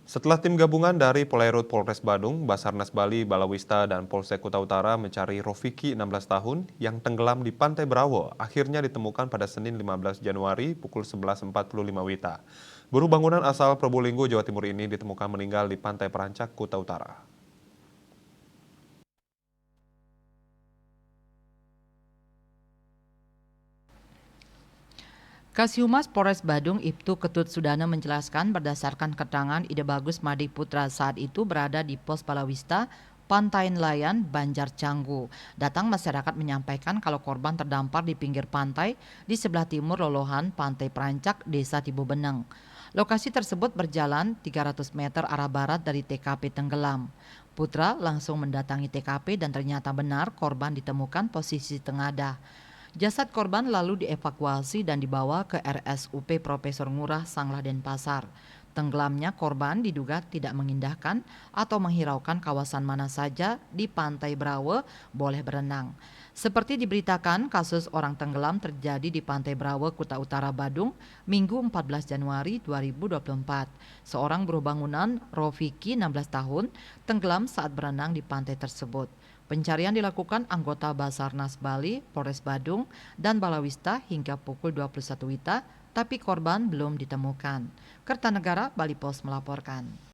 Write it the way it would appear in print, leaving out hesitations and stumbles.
Setelah tim gabungan dari Polairut Polres Badung, Basarnas Bali, Balawista, dan Polsek Kuta Utara mencari Rofiki 16 tahun yang tenggelam di Pantai Brawo, akhirnya ditemukan pada Senin 15 Januari pukul 11.45 WITA. Buruh bangunan asal Probolinggo, Jawa Timur ini ditemukan meninggal di Pantai Perancak, Kuta Utara. Kasihumas Polres Badung Ibtu Ketut Sudana menjelaskan berdasarkan keterangan Ide Bagus Madik Putra saat itu berada di pos Palawista, Pantai Nelayan, Banjar Canggu. Datang masyarakat menyampaikan kalau korban terdampar di pinggir pantai di sebelah timur lolohan Pantai Perancak, Desa Tibobeneng. Lokasi tersebut berjalan 300 meter arah barat dari TKP tenggelam. Putra langsung mendatangi TKP dan ternyata benar korban ditemukan posisi tengadah. Jasad korban lalu dievakuasi dan dibawa ke RSUP Profesor Ngurah Sanglah Denpasar. Tenggelamnya korban diduga tidak mengindahkan atau menghiraukan kawasan mana saja di Pantai Brawe boleh berenang. Seperti diberitakan, kasus orang tenggelam terjadi di Pantai Brawe, Kuta Utara, Badung, Minggu 14 Januari 2024. Seorang buruh bangunan, Rofiki, 16 tahun, tenggelam saat berenang di pantai tersebut. Pencarian dilakukan anggota Basarnas Bali, Polres Badung, dan Balawista hingga pukul 21 WITA, tapi korban belum ditemukan. Kertanegara Bali Pos melaporkan.